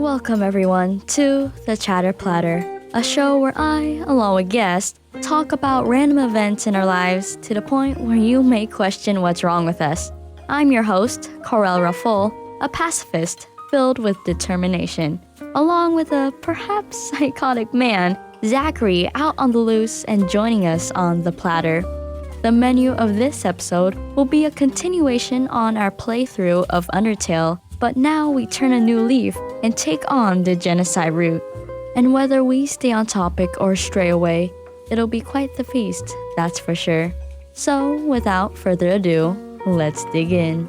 Welcome everyone to The Chatter Platter, a show where I, along with guests, talk about random events in our lives to the point where you may question what's wrong with us. I'm your host, Corel Raffol, a pacifist filled with determination, along with a perhaps psychotic man, Zackary, out on the loose and joining us on The Platter. The menu of this episode will be a continuation on our playthrough of Undertale, but now we turn a new leaf and take on the genocide route. And whether we stay on topic or stray away, it'll be quite the feast, that's for sure. So, without further ado, let's dig in.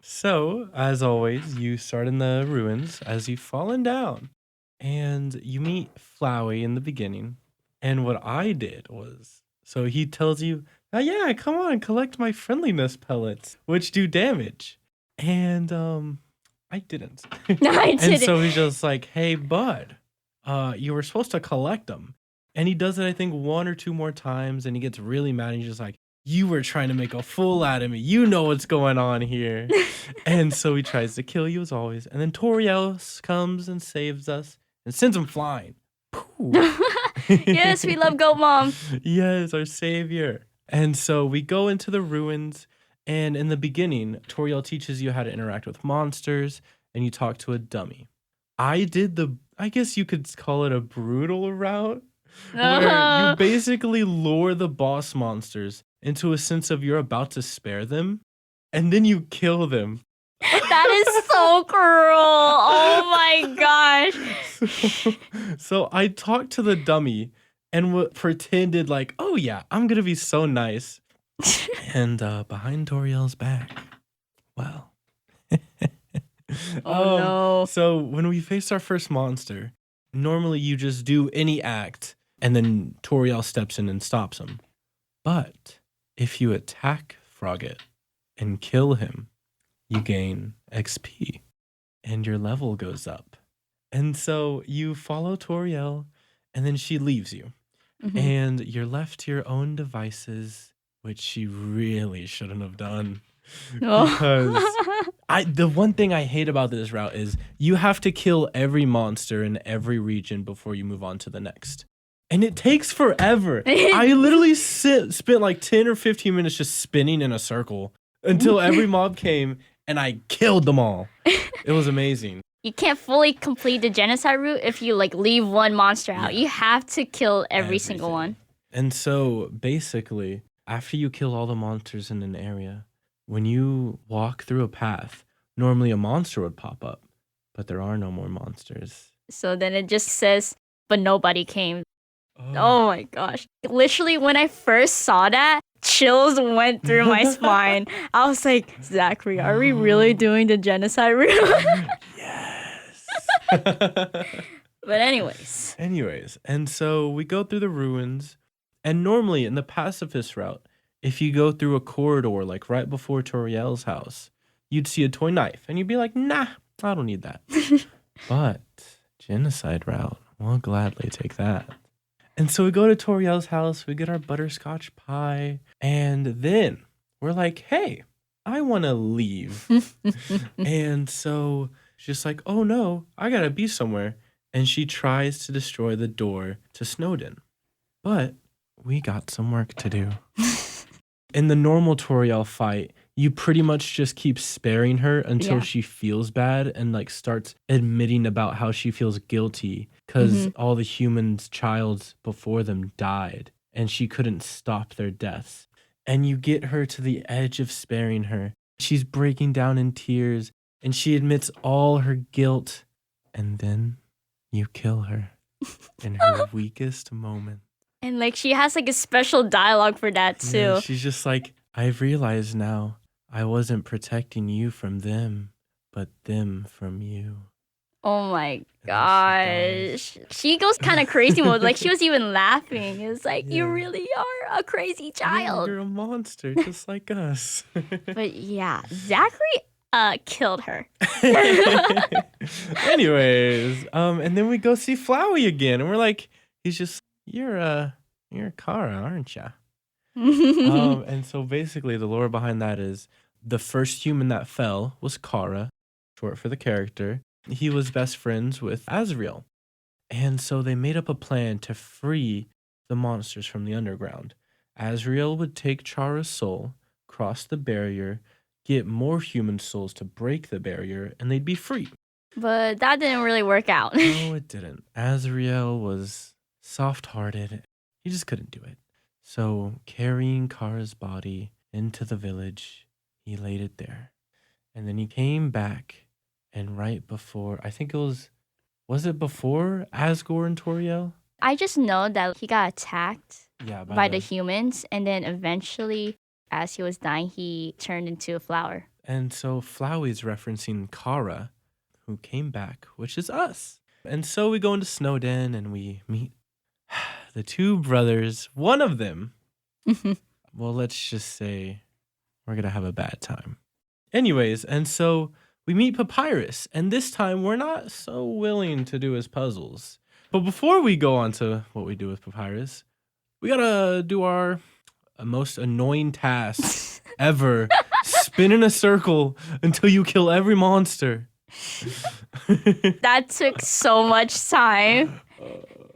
So, as always, you start in the ruins as you've fallen down. And you meet Flowey in the beginning. And what I did was, so he tells you, oh yeah, come on, collect my friendliness pellets, which do damage. And I didn't. No, I And didn't. so he's just like, hey, bud, you were supposed to collect them. And he does it, I think, one or two more times. And he gets really mad. And he's just like, you were trying to make a fool out of me. You know what's going on here. And so he tries to kill you as always. And then Toriel comes and saves us and sends him flying. Yes, we love Goat Mom. Yes, our savior. And so we go into the ruins. And in the beginning, Toriel teaches you how to interact with monsters. And you talk to a dummy. I did I guess you could call it a brutal route. Where you basically lure the boss monsters into a sense of you're about to spare them, and then you kill them. That is so cruel. Oh my gosh. So I talked to the dummy and pretended like, oh yeah, I'm gonna be so nice. And behind Toriel's back, well. Oh no. So when we face our first monster, normally you just do any act, and then Toriel steps in and stops him. But if you attack Frogget and kill him, you gain XP and your level goes up. And so you follow Toriel and then she leaves you. Mhm. And you're left to your own devices, which she really shouldn't have done. Because the one thing I hate about this route is you have to kill every monster in every region before you move on to the next. And it takes forever. I literally spent like 10 or 15 minutes just spinning in a circle until every mob came and I killed them all. It was amazing. You can't fully complete the genocide route if you leave one monster out. You have to kill every single one. And so basically, after you kill all the monsters in an area, when you walk through a path, normally a monster would pop up, but there are no more monsters. So then it just says, but nobody came. Oh my gosh. Literally, when I first saw that, chills went through my spine. I was like, Zackary, are we really doing the genocide route? Yes. But anyways. And so we go through the ruins, and normally in the pacifist route, if you go through a corridor, like right before Toriel's house, you'd see a toy knife, and you'd be like, nah, I don't need that. But genocide route, we'll gladly take that. And so we go to Toriel's house, we get our butterscotch pie, and then we're like, hey, I want to leave. And so she's just like, oh no, I gotta be somewhere. And she tries to destroy the door to Snowden. But we got some work to do. In the normal Toriel fight, you pretty much just keep sparing her until she feels bad and starts admitting about how she feels guilty because all the humans' childs before them died and she couldn't stop their deaths. And you get her to the edge of sparing her. She's breaking down in tears and she admits all her guilt. And then you kill her in her weakest moment. And she has a special dialogue for that too. Yeah, she's just like, I've realized now I wasn't protecting you from them, but them from you. Oh my gosh. She goes kind of crazy mode. She was even laughing. It's like, you really are a crazy child. Yeah, you're a monster just like us. But yeah, Zackary killed her. Anyways, and then we go see Flowey again, and we're like, he's just, you're Kara, aren't ya? And so basically the lore behind that is the first human that fell was Kara. short for the character, he was best friends with Azrael. And so they made up a plan to free the monsters from the underground. Azrael would take Chara's soul, cross the barrier, get more human souls to break the barrier, and they'd be free. But that didn't really work out. No, it didn't. Azrael was soft-hearted. He just couldn't do it. So, carrying Kara's body into the village, he laid it there. And then he came back, and right before, I think it was it before Asgore and Toriel? I just know that he got attacked Yeah, by the humans, and then eventually, as he was dying, he turned into a flower. And so Flowey's referencing Kara, who came back, which is us. And so we go into Snowden and we meet the two brothers. One of them, well, let's just say we're going to have a bad time. Anyways, and so we meet Papyrus, and this time we're not so willing to do his puzzles. But before we go on to what we do with Papyrus, we got to do our most annoying task ever. Spin in a circle until you kill every monster. That took so much time.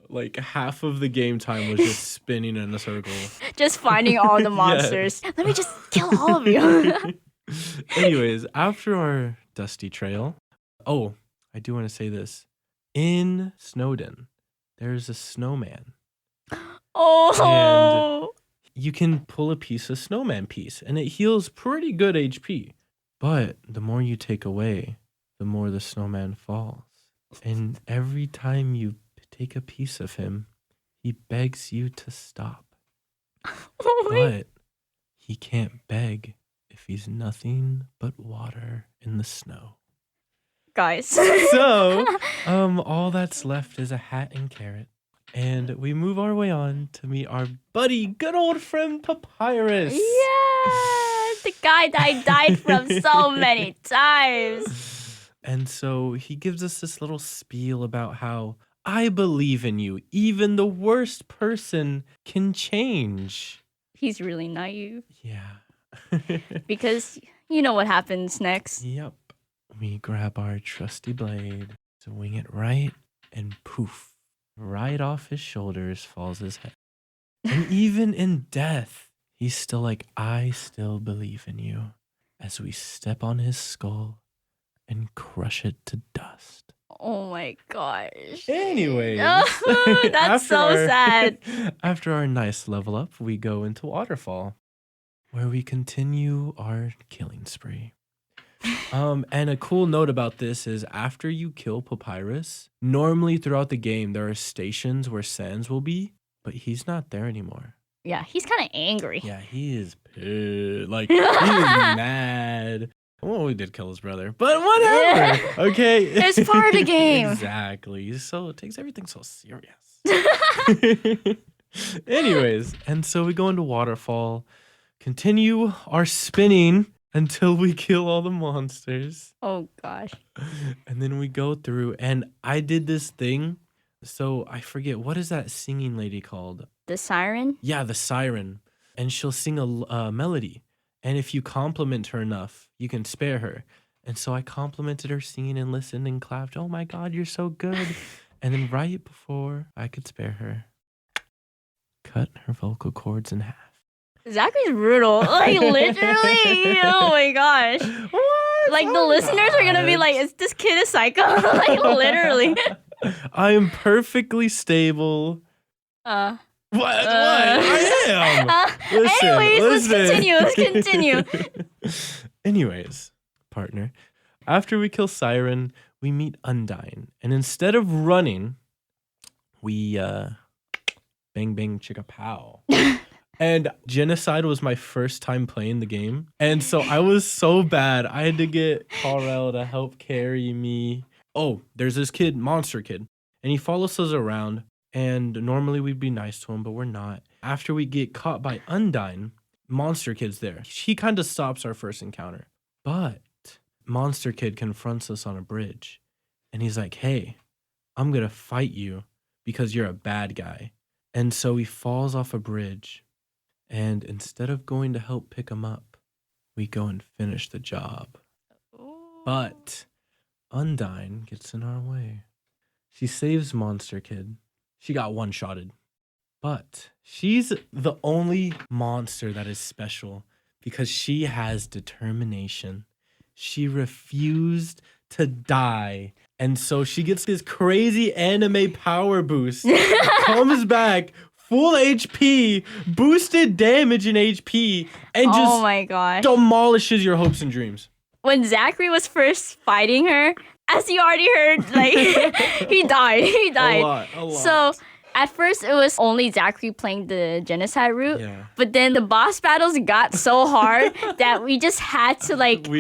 Like half of the game time was just spinning in a circle. Just finding all the monsters. Let me just kill all of you. Anyways, after our dusty trail, oh, I do want to say this. In Snowden, there's a snowman. Oh. And you can pull a piece of snowman piece, and it heals pretty good HP. But the more you take away, the more the snowman falls. And every time you take a piece of him, he begs you to stop. But he can't beg if he's nothing but water in the snow. Guys. So, all that's left is a hat and carrot. And we move our way on to meet our buddy, good old friend Papyrus. Yeah, the guy that I died from so many times. And so he gives us this little spiel about how I believe in you. Even the worst person can change. He's really naive. Yeah. Because you know what happens next. Yep. We grab our trusty blade, swing it right, and poof. Right off his shoulders falls his head. And even in death, he's still like, I still believe in you. As we step on his skull and crush it to dust. Oh my gosh. Anyways. That's so sad. After our nice level up, we go into Waterfall, where we continue our killing spree. And a cool note about this is after you kill Papyrus, normally throughout the game, there are stations where Sans will be, but he's not there anymore. Yeah, he's kind of angry. Yeah, he is pissed. Like, he is mad. Well, we did kill his brother, but whatever. Yeah. Okay. It's part of the game. Exactly. So it takes everything so serious. Anyways, and so we go into Waterfall, continue our spinning until we kill all the monsters. Oh gosh. And then we go through, and I did this thing. So I forget, what is that singing lady called? The siren? Yeah, the siren. And she'll sing a melody. And if you compliment her enough, you can spare her. And so I complimented her singing and listened and clapped. Oh my God, you're so good. And then right before I could spare her, cut her vocal cords in half. Zackary's brutal. Like, literally. Oh my gosh. What? Like, the listeners are going to be like, is this kid a psycho? Like, literally. I am perfectly stable. What? I am. Let's continue. Anyways, partner, after we kill Siren, we meet Undyne. And instead of running, we bang bang chicka pow. And Genocide was my first time playing the game. And so I was so bad. I had to get Carl to help carry me. Oh, there's this kid, Monster Kid. And he follows us around. And normally we'd be nice to him, but we're not. After we get caught by Undyne, Monster Kid's there. He kind of stops our first encounter. But Monster Kid confronts us on a bridge. And he's like, hey, I'm going to fight you because you're a bad guy. And so he falls off a bridge. And instead of going to help pick him up, we go and finish the job. But Undyne gets in our way. She saves Monster Kid. She got one-shotted. But she's the only monster that is special because she has determination. She refused to die. And so she gets this crazy anime power boost, comes back, full HP, boosted damage in HP, and Oh just my gosh. demolishes your hopes and dreams. When Zackary was first fighting her, as you already heard, like he died. He died. A lot. So at first it was only Zackary playing the genocide route. Yeah. But then the boss battles got so hard that we just had to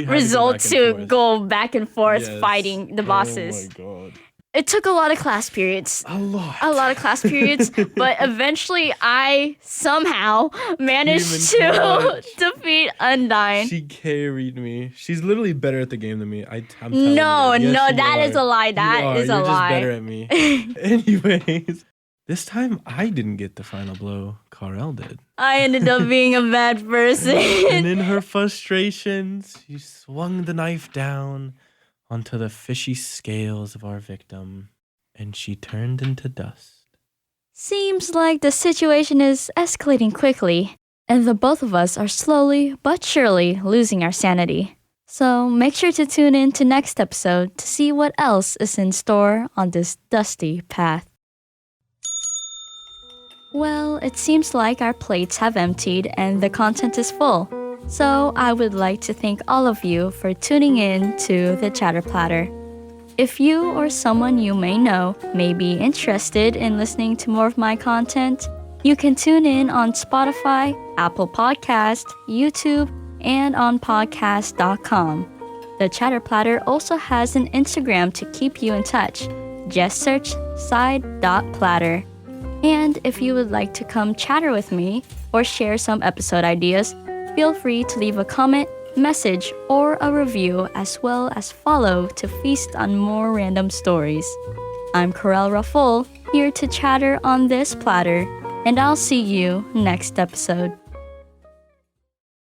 resort to go back and forth fighting the bosses. Oh my god. It took a lot of class periods. A lot of class periods, but eventually I somehow managed Human to clutch. defeat Undyne. She carried me. She's literally better at the game than me. I'm telling you. No, Yes, that you is are. a lie. That You are. is a You're lie. just better at me. Anyways, this time I didn't get the final blow. Karel did. I ended up being a bad person. And in her frustrations, she swung the knife down onto the fishy scales of our victim, and she turned into dust. Seems like the situation is escalating quickly, and the both of us are slowly but surely losing our sanity. So make sure to tune in to next episode to see what else is in store on this dusty path. Well, it seems like our plates have emptied and the content is full. So I would like to thank all of you for tuning in to the Chatter Platter. If you or someone you may know may be interested in listening to more of my content, you can tune in on Spotify, Apple Podcast, YouTube, and on podcast.com. The Chatter Platter also has an Instagram to keep you in touch. Just search side.platter. And if you would like to come chatter with me or share some episode ideas, feel free to leave a comment, message, or a review, as well as follow to feast on more random stories. I'm Karel Raffol, here to chatter on this platter, and I'll see you next episode.